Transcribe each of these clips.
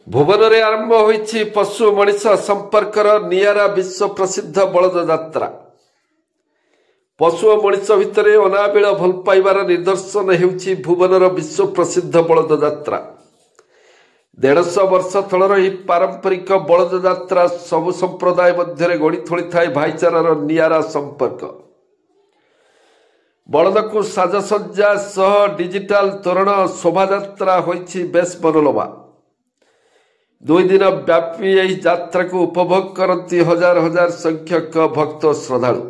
भुवन में आरंभ होईछि पशु मनीष संपर्कर नियारा विश्व प्रसिद्ध बलद यात्रा। पशु और मनीष भितर अनाबिल भल पाइबार निदर्शन हेउछि भुवनर विश्व प्रसिद्ध बलद यात्रा। 150 वर्ष तलर यह पारंपरिक बलद यात्रा सबु संप्रदाय मध्य गढ़ी थोड़ी थाए भाईचारार नियारा संपर्क। बलद को साजसज्जा सह डिजिटाल तोरण शोभायात्रा होईछि बेस मनोलोभा। 2 दिन व्यापी यह यात्रा को उपभोग करती हजार हजार संख्यक भक्त श्रद्धालु।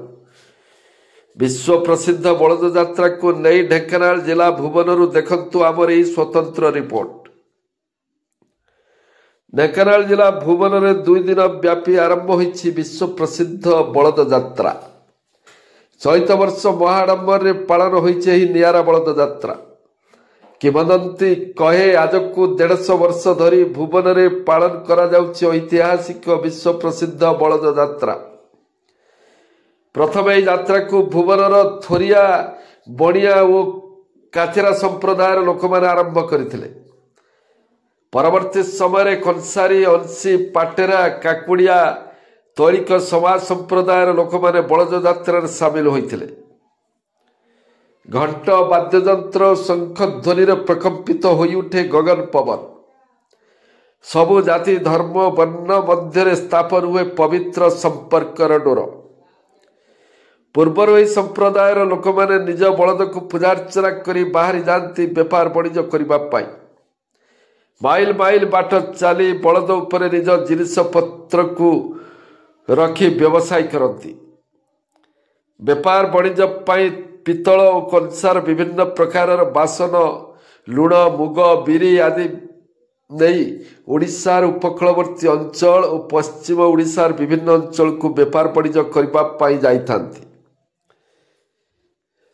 विश्व प्रसिद्ध बलद यात्रा को नहीं ढेंकानाल जिला भुवनरू देखंतु आमर यह स्वतंत्र रिपोर्ट। ढेंकानाल जिला भुवन में 2 दिन व्यापी आरंभ होईछि विश्व प्रसिद्ध बलद यात्रा। चलित वर्ष महाडंबर पालन होईछि यह नियारा बलद यात्रा। किंवदंती कहे आज को 150 वर्ष धरी भुवन में पालन करा जाउछि ऐतिहासिक विश्व प्रसिद्ध बलद यात्रा। प्रथम यह यात्रा को भुवनर थोरिया बणिया और काचेरा संप्रदाय लोक मैंने आरंभ करथिले। परवर्ती समय कंसारी अंशी पाटेरा काकुड़िया तैरिक समाज संप्रदाय लोक मैंने बलद यात्रा सामिल होइथिले। घंट वाद्ययंत्र शंख ध्वनि प्रकंपित होई उठे गगन पवन। सबु जाति धर्म वर्ण मध्य स्थापन हुए पवित्र संपर्कर डोर। पूर्वर यह संप्रदाय लोक मैंने निज बलद को पूजार्चना करी बाहरी जाती बेपार वाणिज्य करने। माइल माइल बाट चली बलद उपरे निज जिनिस पत्र को रखी व्यवसाय करती। बेपार वाणिज्य पितल और कंसार विभिन्न प्रकार बासन लुण मुग बिरी आदि नहीं ओडिशार उपकूलवर्ती अंचल और पश्चिम ओडिशार विभिन्न अंचल को बेपार वाणिज्य करने जाइथांती।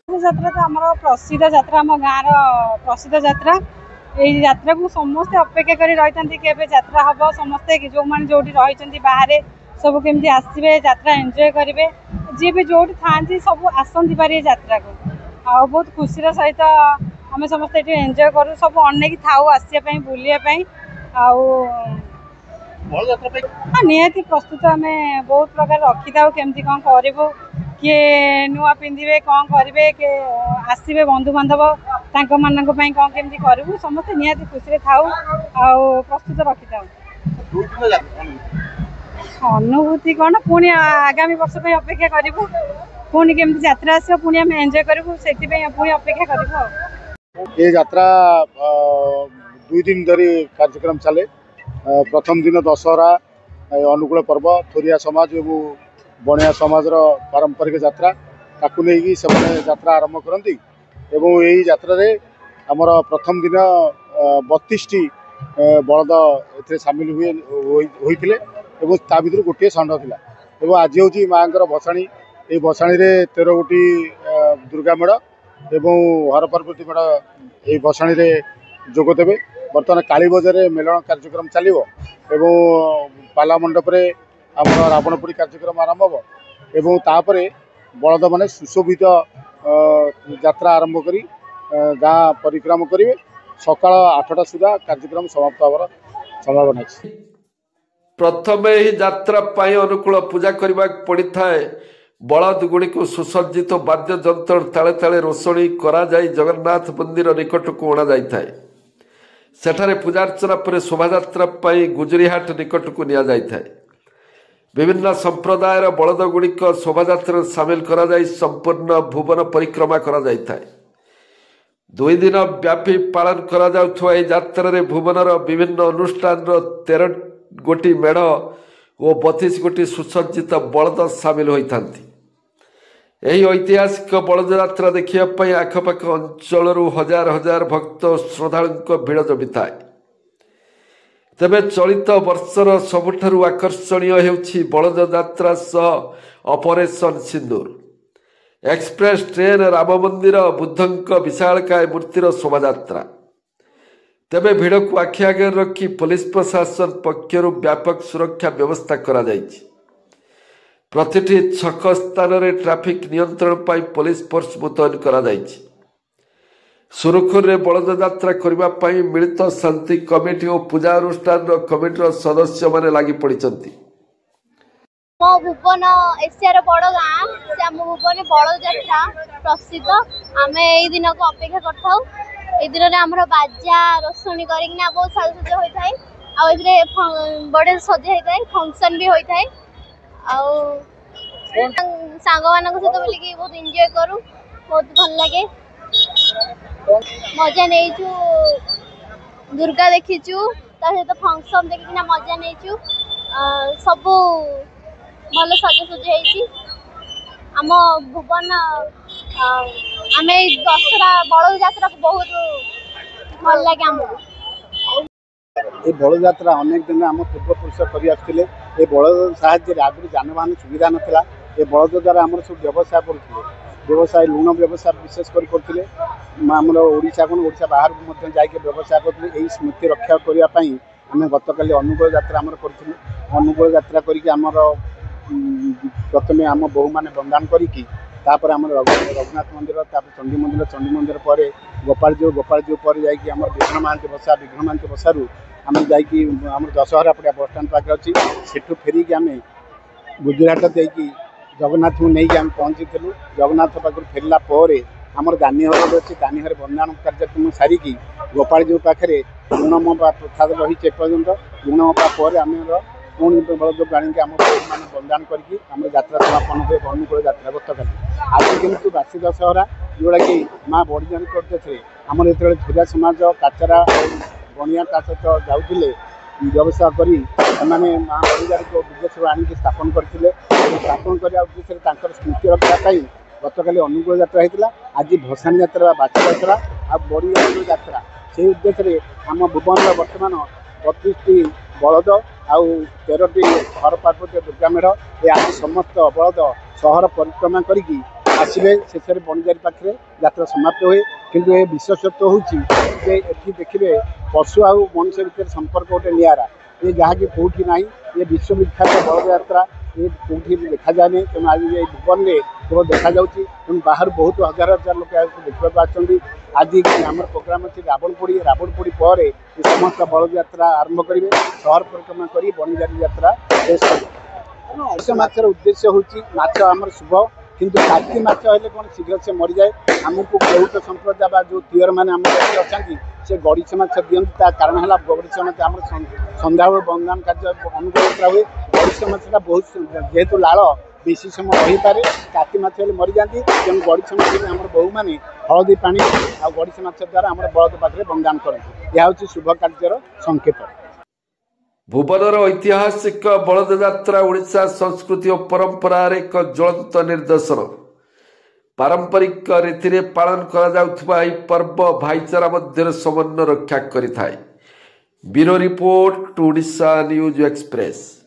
यात्रा तो आम प्रसिद्ध यात्रा आम गाँव प्रसिद्ध यात्रा। यही यात्रा को समस्ते अपेक्षा कर रही केवे यात्रा हम समस्ते जो मैंने जो रही बाहर सब केमती आसवे यात्रा एंजॉय करेंगे। जी भी जो था सब आसती पारे यात्रा को आ बहुत खुशी सहित आम समस्त ये एंजॉय करूँ सब अनेक थाऊ आसपाई बुलापी निहती प्रस्तुत आम बहुत प्रकार रखी था केमती कौन करूँ किए नुआ पिंधे कौन करेंगे किए आसवे बंधुबांधव मान कौन केमती करूँ समस्त निहती खुशी थाऊ आ प्रस्तुत रखी था। अनुभूति कौन पुणी आगामी वर्ष अपेक्षा करूँ पुणी केमती यात्रा आस पुणी आम एंजॉय करूँ से पुणी अपेक्षा करूँ। ये यात्रा 2 दिन धरी कार्यक्रम चले। प्रथम दिन दशहरा अनुकूल पर्व थोरिया समाज और बणिया समाज पारंपरिक यात्रा ताकू नहीं से यात्रा आरंभ करती। यही यात्रा रे आमर प्रथम दिन 32टी बलद ए सामिल हुए ता भर गोटे षंढ था। आज हूँ माँ भसाणी ये भसाणी 13 गोटी दुर्गा मेढ़ और हर पार्वती मेढ़ ये भसाणी जोगदेवे। बर्तमान काली बजार मेलन कार्यक्रम चलो पाला मंडप आम रावणपोड़ी कार्यक्रम आरंभ हो तापर बलद मैंने सुशोभित यात्रा आरंभ कर गाँ परिक्रमा करेंगे। सकाल 8टा सुधा कार्यक्रम समाप्त होवार संभावना है। प्रथम यह यात्रा अनुकूल पूजा करने पड़ी थाए। बलद गुड़ी को सुसज्जित वाद्य जंत्र ताले ताले रोषणी करा जाई जगन्नाथ मंदिर निकट को अणा जाई थाए। सेठारे पूजार्चना पर शोभायात्रा गुजरीहाट निकट को निया जाई थाए। विभिन्न संप्रदायर बलद गुड़िक शोभायात्रा सामिल करा जाई संपूर्ण भुवन परिक्रमा करा जाई थाए। 2 दिन व्यापी पालन करा जाउथुवा एही यात्रा भुवनर विभिन्न अनुष्ठान 13 गोटी मेढ़ और 32 गोटी सुसज्जित बलद सामिल होइथांती। यही ऐतिहासिक बलद यात्रा देखिए आखपाख अंचल हजार हजार भक्त श्रद्धालु भिड़ जमिता है। तेबे चलित वर्षर सबुठारु आकर्षणीय हेउछि बलद यात्रा सह ऑपरेशन सिंदूर एक्सप्रेस ट्रेन राम मंदिर बुद्धंक विशालकाय मूर्तिर शोभायात्रा। तेबे भिड़ को आखि आगे रखी पुलिस प्रशासन पक्षर व्यापक सुरक्षा व्यवस्था करा जायछि। प्रतिटी छक स्थान रे ट्रैफिक नियंत्रण पाई पुलिस फोर्स मुतयन करा जायछि। सुरुखुरे बलद यात्रा करने मिलित शांति कमिटी और पूजा अनुष्ठान कमिटर सदस्य माने लगी पड़ी। मो भुवन एशियार बड़ गाँ से आम भुवन बलद यात्रा प्रसिद्ध आम यही दिन को अपेक्षा कर दिन में आम बाजा रोषणी कर बहुत साजसज्जा होता है बड़े सजा होता है फंक्शन भी होता है सांग मान सहित बुलिकी बहुत एंजॉय करूँ बहुत भल लगे मजा नहीं दुर्गा देखीचु सहित फंक्शन देखिना मजा नहीं सब भल सजासजी आम भुवन आम दशहरा बलद यात्रा बहुत भल लगे आमको ये बलद यात्रा अनेक दिन आम पूर्वपुरुष कर बलद साहाय्य आगुरी जानवाहन सुविधा नाला ये बलद द्वारा आम सब व्यवसाय करुले व्यवसाय लुण व्यवसाय विशेषकर करते आमर ओडिशा कौन ओडिशा बाहर को जाके व्यवसाय करते यही स्मृति रक्षा करने आम गतकाली अनुकूल यात्रा आम कर अनुकूल यात्रा करमर प्रथम आम बहु मैंने बंदान करपर आम रघुनाथ मंदिर चंडी मंदिर पर गोपालजू पर जाकि विघ्न महांती बसारू आम जाम दशहरा पड़ा बसस्टाण पाखे अच्छी से फेरिकी आम गुजराट देकी जगन्नाथ को नहीं आम पहुँची जगन्नाथ पाख फेरला आमर दानीहर अच्छी दानीहर बंदान कार्यक्रम सारिकी गोपालजू पाखे गुणम प्रसाद रही एपर्यंत गुणमपा पर आम पुणी बलद प्राणी आम मैंने बंदान करके यात्रा समापन हुए अनुकूल यात्रा गतकाली आज किंतु बासी दशहरा जोड़ा कि माँ बड़जानी करते आमर जो थुरिया समाज काचरा बणिया ता सहित जाऊे व्यवसाय करी माँ बड़जानी को विदेश आणिक स्थापन करते स्थापन करने उद्देश्य स्मृति रखापी गतकाली अनुकूल यात्रा होता आज भसानी यात्रा बाची यात्रा आ बड़ी यात्रा से उद्देश्य आम भुवन बर्तमान 25टी बलद आउ 13टी घर पार्वती दुर्गा मेढ़ ये आज समस्त बलद सहर परिक्रमा करी आसवे शेष बणिजारी पाखे यात्रा समाप्त हुए किंतु ये विशेषत्व होती देखिए पशु आउ मनुष्य भितर संपर्क गोटे निरा ये जहाँकि कौटी ना ये विश्वविख्यात बलद यात्रा ये कौटी देखा जाए नहीं तेणु आज ये भुवन में केवल देखा तेणु बाहर बहुत हजार हजार लोग देखा आज आम प्रोग्राम अच्छी रावणपोड़ी पर ये समस्त बलद यात्रा आरंभ करेंगे सहर परिक्रमा कर बणिजारी यात्रा शेष करेंगे माछर उद्देश्य होच आम शुभ किंतु काटी माछ हेल्ले कौन शीघ्र से मरी जाए आमको केउट संप्रदाय जो तीयर मैंने अच्छा से गड़ीस माछ दिखता कारण है गड़ीस माछ आम सन्ध्या बंदान कार्य अनुकूल यात्रा हुए गड़ीस माछटा बहुत जेहेतु लाल बेसी समय रही पारे काटी माछ हेल्ले मरी जाती तेणु गड़ीस माछ आम बहु मैंने हलदी पानी आ गड़ीस माछ द्वारा आम बलद पाखे बंदान करते यह हूँ शुभ कार्यर संकेत। भुवनर ऐतिहासिक बलद यात्रा ओडिशा संस्कृति और परंपरार एक ज्वलंत निदर्शन पारंपरिक रीति पालन कर पर्व भाईचारा मध्य समन्वय रक्षा करिथाय। Bureau report, Odisha News express.